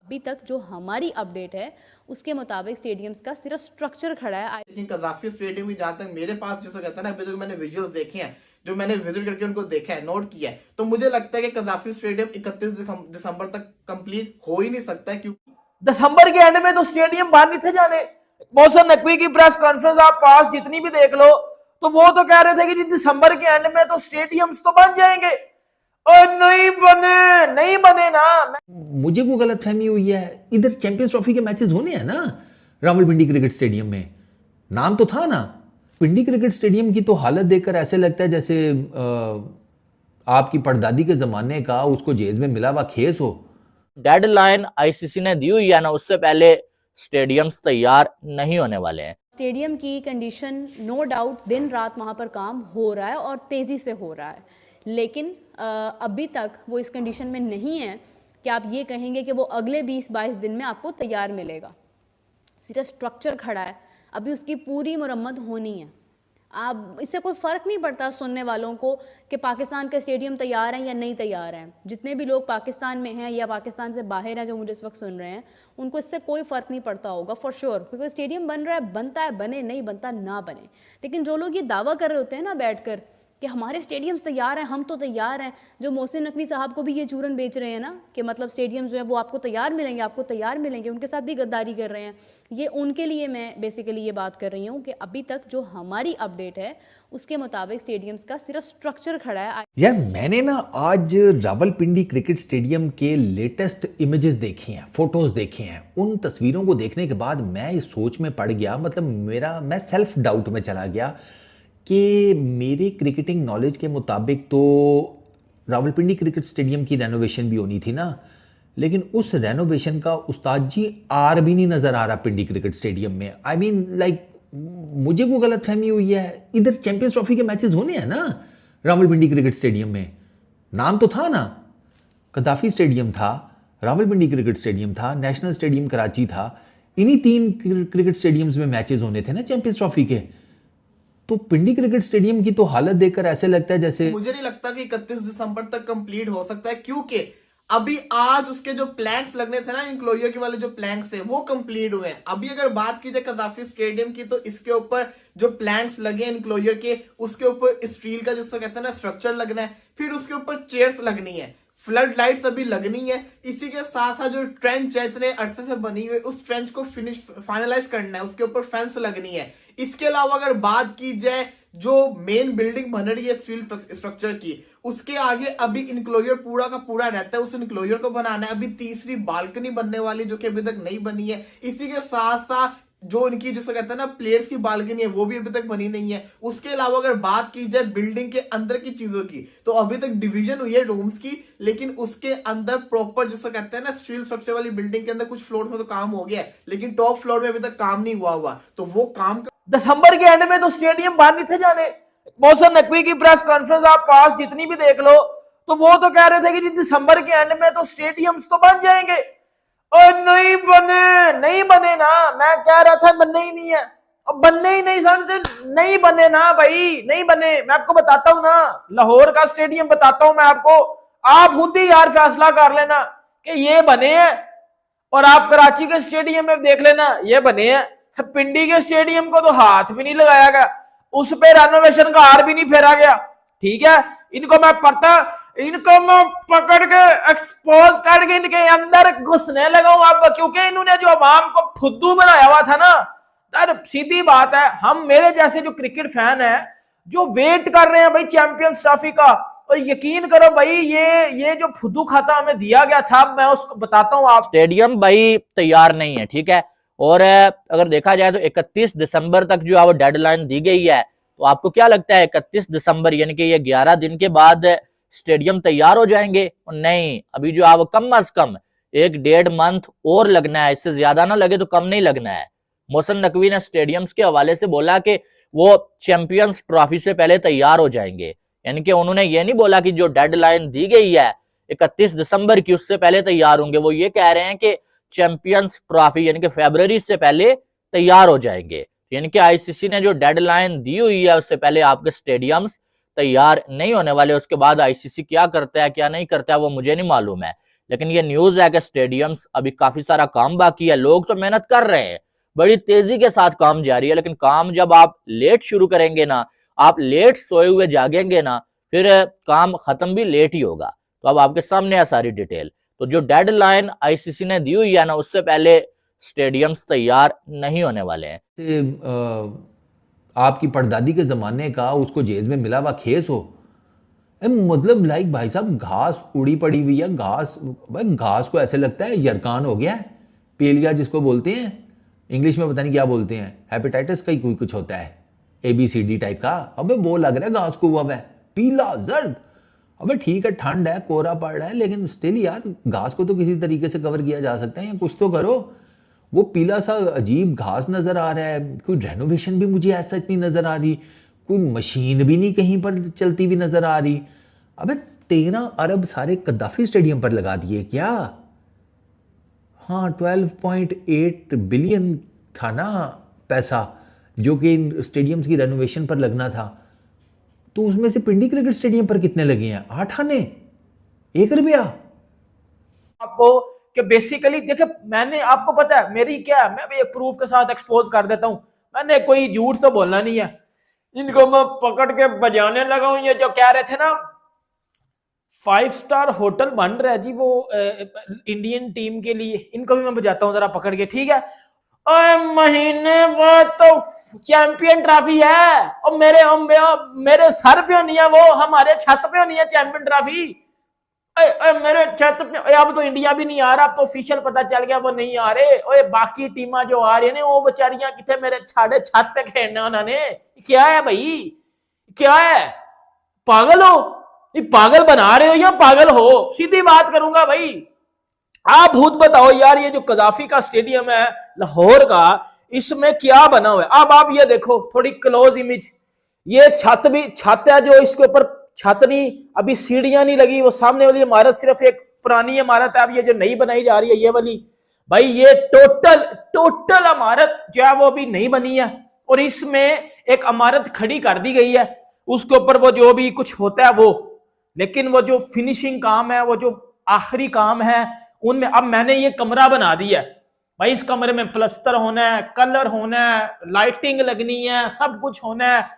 अभी तक जो हमारी अपडेट है उसके मुताबिक स्टेडियम्स का सिर्फ स्ट्रक्चर खड़ा है। लेकिन कजाफी स्टेडियम में जहां तक मेरे पास जैसा कहता है ना, अभी तक मैंने विजुअल्स देखे हैं, जो मैंने विजिट करके उनको देखा है, नोट किया है, तो मुझे लगता है कि कजाफी स्टेडियम 31 दिसंबर तक कंप्लीट हो ही नहीं सकता है। क्योंकि दिसंबर के एंड में तो स्टेडियम बन नहीं थे जाने। मोहसिन नकवी की प्रेस कॉन्फ्रेंस आप पास जितनी भी देख लो, तो वो तो कह रहे थे कि जी दिसंबर के एंड में तो स्टेडियम्स तो बन जाएंगे, और नहीं बने ना। मुझे वो गलत फहमी हुई है, इधर चैंपियंस ट्रॉफी के मैचेस होने हैं ना रावलपिंडी क्रिकेट स्टेडियम में, नाम तो था ना। पिंडी क्रिकेट स्टेडियम की तो हालत देखकर ऐसे लगता है जैसे आपकी परदादी के जमाने का उसको जेज में मिला हुआ खेस हो। डेडलाइन आईसीसी ने दी हुई है ना, उससे पहले स्टेडियम्स तैयार नहीं होने वाले हैं। स्टेडियम की कंडीशन नो डाउट दिन रात वहाँ पर काम हो रहा है और तेज़ी से हो रहा है, लेकिन अभी तक वो इस कंडीशन में नहीं है कि आप ये कहेंगे कि वो अगले 20-22 दिन में आपको तैयार मिलेगा। सिर्फ स्ट्रक्चर खड़ा है, अभी उसकी पूरी मुरम्मत होनी है। आप इससे कोई फ़र्क नहीं पड़ता सुनने वालों को कि पाकिस्तान का स्टेडियम तैयार है या नहीं तैयार है। जितने भी लोग पाकिस्तान में हैं या पाकिस्तान से बाहर हैं जो मुझे इस वक्त सुन रहे हैं, उनको इससे कोई फ़र्क नहीं पड़ता होगा फॉर श्योर, क्योंकि स्टेडियम बन रहा है, बनता है, बने नहीं बनता ना बने। लेकिन जो लोग ये दावा कर रहे होते हैं ना बैठकर कि हमारे स्टेडियम्स तैयार हैं, हम तो तैयार हैं, जो मोहसिन नकवी साहब को भी ये चूरन बेच रहे हैं ना कि मतलब स्टेडियम्स जो है वो आपको तैयार मिलेंगे, आपको तैयार मिलेंगे, उनके साथ भी गद्दारी कर रहे हैं। ये उनके लिए मैं बेसिकली ये बात कर रही हूँ कि अभी तक जो हमारी अपडेट है उसके मुताबिक स्टेडियम्स का सिर्फ स्ट्रक्चर खड़ा है। यार मैंने ना आज रावलपिंडी क्रिकेट स्टेडियम के लेटेस्ट इमेजेस देखे हैं, फोटोज देखे हैं। उन तस्वीरों को देखने के बाद मैं इस सोच में पड़ गया, मतलब मैं सेल्फ डाउट में चला गया कि मेरे क्रिकेटिंग नॉलेज के मुताबिक तो रावलपिंडी क्रिकेट स्टेडियम की रेनोवेशन भी होनी थी ना, लेकिन उस रेनोवेशन का उस्ताद जी आर भी नहीं नज़र आ रहा पिंडी क्रिकेट स्टेडियम में। आई मीन लाइक मुझे वो गलत फहमी हुई है, इधर चैंपियंस ट्रॉफी के मैचेस होने हैं ना रावलपिंडी क्रिकेट स्टेडियम में, नाम तो था ना, कदाफी स्टेडियम था, रावलपिंडी क्रिकेट स्टेडियम था, नेशनल स्टेडियम कराची था, इन्हीं 3 क्रिकेट स्टेडियम्स में मैचेस होने थे ना चैंपियंस ट्रॉफी के। तो पिंडी क्रिकेट स्टेडियम की तो हालत देखकर ऐसे लगता है जैसे, मुझे नहीं लगता कि 31 दिसंबर तक कंप्लीट हो सकता है, क्योंकि अभी आज उसके जो प्लैंक्स लगने थे ना, इंक्लोजर के वाले जो प्लैंक्स थे वो कंप्लीट हुए हैं। अभी अगर बात की जाए कदाफी स्टेडियम की, तो इसके ऊपर जो प्लैंक्स लगे इंक्लोजर के, उसके ऊपर स्टील का जिसको कहते हैं ना स्ट्रक्चर लगना है, फिर उसके ऊपर चेयर्स लगनी है, फ्लड लाइट्स अभी लगनी है। इसी के साथ साथ जो ट्रेंच है इतने अरसे से बनी हुई, उस ट्रेंच को फाइनलाइज करना है, उसके ऊपर फेंस लगनी है। इसके अलावा अगर बात की जाए जो मेन बिल्डिंग बन रही है स्टील स्ट्रक्चर की, उसके आगे अभी इंक्लोजर पूरा का पूरा रहता है, उस इंक्लोजर को बनाना है। अभी तीसरी बालकनी बनने वाली जो कि अभी तक नहीं बनी है। इसी के साथ साथ जो इनकी जिसको कहते हैं ना प्लेयर्स की बालकनी है वो भी अभी तक बनी नहीं है। उसके अलावा अगर बात की जाए बिल्डिंग के अंदर की चीजों की, तो अभी तक डिवीजन हुई है रूम्स की, लेकिन उसके अंदर प्रॉपर जिसको कहते हैं ना स्टील स्ट्रक्चर वाली बिल्डिंग के अंदर कुछ फ्लोर में तो काम हो गया है, लेकिन टॉप फ्लोर में अभी तक काम नहीं हुआ। तो वो काम दिसंबर के एंड में तो स्टेडियम बन नहीं थे जाने। मोहसिन नकवी की प्रेस कॉन्फ्रेंस आप पास जितनी भी देख लो, तो वो तो कह रहे थे कि जी दिसंबर के एंड में तो स्टेडियम्स तो बन जाएंगे, और नहीं बने ना। मैं कह रहा था बनने ही नहीं है, अब बनने ही नहीं समझते, नहीं बने ना भाई, नहीं बने। मैं आपको बताता हूं ना, लाहौर का स्टेडियम बताता हूं मैं आपको, आप खुद ही यार फैसला कर लेना कि ये बने हैं, और आप कराची के स्टेडियम में देख लेना ये बने हैं। पिंडी के स्टेडियम को तो हाथ भी नहीं लगाया गया, उस पे रेनोवेशन का हार भी नहीं फेरा गया। ठीक है, इनको मैं पकड़ के एक्सपोज करके इनके अंदर घुसने लगा हूं अब, क्योंकि इन्होंने जो अवाम को फुद्दू बनाया हुआ था ना। यार सीधी बात है, हम मेरे जैसे जो क्रिकेट फैन है जो वेट कर रहे हैं भाई चैंपियंस ट्रॉफी का, और यकीन करो भाई ये जो फुद्दू खाता हमें दिया गया था, मैं उसको बताता हूं आप। स्टेडियम भाई तैयार नहीं है, ठीक है, और अगर देखा जाए तो 31 दिसंबर तक जो है वो डेडलाइन दी गई है। तो आपको क्या लगता है 31 दिसंबर यानी कि ये 11 दिन के बाद स्टेडियम तैयार हो जाएंगे? नहीं, अभी जो है वो कम अज कम 1-1.5 मंथ और लगना है, इससे ज्यादा ना लगे तो कम नहीं लगना है। मोहसिन नकवी ने स्टेडियम्स के हवाले से बोला कि वो चैंपियंस ट्रॉफी से पहले तैयार हो जाएंगे, यानी कि उन्होंने ये नहीं बोला कि जो डेडलाइन दी गई है 31 दिसंबर की उससे पहले तैयार होंगे। वो ये कह रहे हैं कि चैंपियंस ट्रॉफी यानी कि फरवरी से पहले तैयार हो जाएंगे, यानी कि आईसीसी ने जो डेडलाइन दी हुई है उससे पहले आपके स्टेडियम्स तैयार नहीं होने वाले। उसके बाद आईसीसी क्या करता है क्या नहीं करता है वो मुझे नहीं मालूम है, लेकिन ये न्यूज है कि स्टेडियम्स अभी काफी सारा काम बाकी है, लोग तो मेहनत कर रहे हैं, बड़ी तेजी के साथ काम जारी है, लेकिन काम जब आप लेट शुरू करेंगे ना, आप लेट सोए हुए जागेंगे ना, फिर काम खत्म भी लेट ही होगा। तो अब आपके सामने है सारी डिटेल। तो जो डेडलाइन आईसीसी ने दी हुई है ना, उससे पहले स्टेडियम्स तैयार नहीं होने वाले हैं। आपकी परदादी के ज़माने का उसको जेज में मिला हुआ खेस हो, मतलब लाइक भाई साहब घास उड़ी पड़ी हुई है, घास भाई घास को ऐसे लगता है यरकान हो गया है, पीलिया जिसको बोलते हैं, इंग्लिश में पता नहीं क्या बोलते हैं, हेपेटाइटिस का ही कोई कुछ होता है, ABCD टाइप का, अबे वो लग रहा है घास को हुआ है पीला जर्द। अबे ठीक है ठंड है कोहरा पड़ रहा है, लेकिन स्टिल यार घास को तो किसी तरीके से कवर किया जा सकता है या कुछ तो करो। वो पीला सा अजीब घास नज़र आ रहा है, कोई रेनोवेशन भी मुझे ऐसा नहीं नज़र आ रही, कोई मशीन भी नहीं कहीं पर चलती हुई नज़र आ रही। अबे 13 अरब सारे कद्दाफी स्टेडियम पर लगा दिए क्या? हाँ 12.8 बिलियन था ना पैसा जो कि स्टेडियम्स की रेनोवेशन पर लगना था, तो उसमें से पिंडी क्रिकेट स्टेडियम पर कितने लगे हैं? 8 आने, 1 रुपया। आपको कि बेसिकली देखिए, मैंने आपको पता है मेरी क्या है, मैं भी एक प्रूफ के साथ एक्सपोज कर देता हूं, मैंने कोई झूठ तो बोलना नहीं है। इनको मैं पकड़ के बजाने लगा हूं। ये जो कह रहे थे ना 5 स्टार होटल बन रहा है जी वो इंडियन टीम के लिए, इनको भी मैं बजाता हूं जरा पकड़ के, ठीक है? महीने बाद तो चैंपियन ट्रॉफी है और मेरे सर पे नहीं है, वो हमारे छत पे नहीं है चैंपियन ट्रॉफी। मेरे छत पे अब तो इंडिया भी नहीं आ रहा, अब तो ऑफिशियल पता चल गया वो नहीं आ रहे। ओए बाकी टीमां जो आ रही है वो बेचारियां कितने मेरे छाड़े छत पे खेलना उन्होंने। क्या है भाई, क्या है? पागल हो? पागल बना रहे हो या पागल हो? सीधी बात करूंगा भाई, आप भूत बताओ यार, ये जो कदाफी का स्टेडियम है लाहौर का, इसमें क्या बना हुआ है? अब आप ये देखो थोड़ी क्लोज इमेज, ये छत भी छत है जो इसके ऊपर छत नहीं, अभी सीढ़ियां नहीं लगी, वो सामने वाली इमारत सिर्फ एक पुरानी इमारत है, अब ये जो नई बनाई जा रही है ये वाली, भाई ये टोटल इमारत जो है वो अभी नहीं बनी है, और इसमें एक इमारत खड़ी कर दी गई है, उसके ऊपर वो जो भी कुछ होता है वो, लेकिन वो जो फिनिशिंग काम है, वो जो आखिरी काम है उनमें, अब मैंने ये कमरा बना दिया है भाई, इस कमरे में प्लस्तर होना है, कलर होना है, लाइटिंग लगनी है, सब कुछ होना है।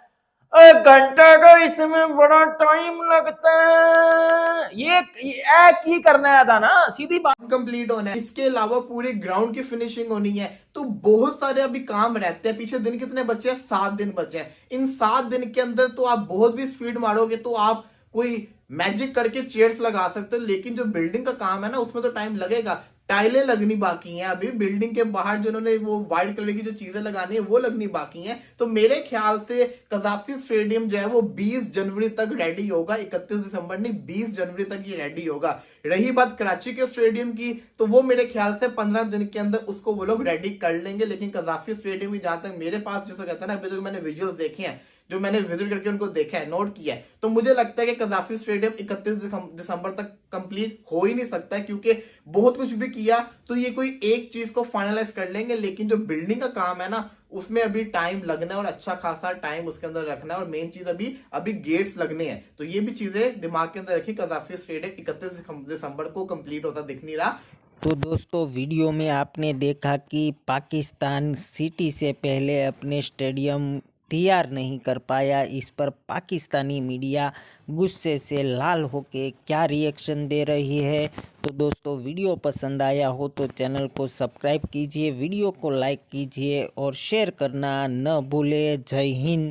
घंटा का इसमें बड़ा टाइम लगता है, ये की करना है था ना, सीधी बात। कंप्लीट होना है, इसके अलावा पूरे ग्राउंड की फिनिशिंग होनी है, तो बहुत सारे अभी काम रहते हैं। पीछे दिन कितने बचे हैं? 7 दिन बचे हैं। इन 7 दिन के अंदर तो आप बहुत भी स्पीड मारोगे तो आप कोई मैजिक करके चेयर्स लगा सकते हो, लेकिन जो बिल्डिंग का काम है ना उसमें तो टाइम लगेगा। टाइलें लगनी बाकी हैं अभी, बिल्डिंग के बाहर जिन्होंने वो व्हाइट कलर की जो चीजें लगानी है वो लगनी बाकी हैं। तो मेरे ख्याल से कज़ाफ़ी स्टेडियम जो है वो 20 जनवरी तक रेडी होगा, 31 दिसंबर नहीं 20 जनवरी तक ये रेडी होगा। रही बात कराची के स्टेडियम की, तो वो मेरे ख्याल से 15 दिन के अंदर उसको वो लोग रेडी कर लेंगे। लेकिन कज़ाफ़ी स्टेडियम की जहां तक मेरे पास जिसको कहता है ना, अभी तक मैंने विजुअल देखे हैं, जो मैंने विजिट करके उनको देखा है, नोट किया है, तो मुझे लगता है कि कज़ाफ़ी स्टेडियम 31 दिसंबर तक कंप्लीट हो ही नहीं सकता है, क्योंकि बहुत कुछ भी किया तो ये कोई एक चीज को फाइनलाइज कर लेंगे, लेकिन जो बिल्डिंग का काम है ना उसमें अभी टाइम लगना है और अच्छा खासा टाइम उसके अंदर रखना है। और मेन चीज अभी गेट्स लगने हैं, तो ये भी चीजें दिमाग के अंदर रखी। कज़ाफ़ी स्टेडियम 31 दिसंबर को कंप्लीट होता दिख नहीं रहा। तो दोस्तों वीडियो में आपने देखा कि पाकिस्तान सिटी से पहले अपने स्टेडियम तैयार नहीं कर पाया, इस पर पाकिस्तानी मीडिया गुस्से से लाल होके क्या रिएक्शन दे रही है। तो दोस्तों वीडियो पसंद आया हो तो चैनल को सब्सक्राइब कीजिए, वीडियो को लाइक कीजिए और शेयर करना न भूलें। जय हिंद।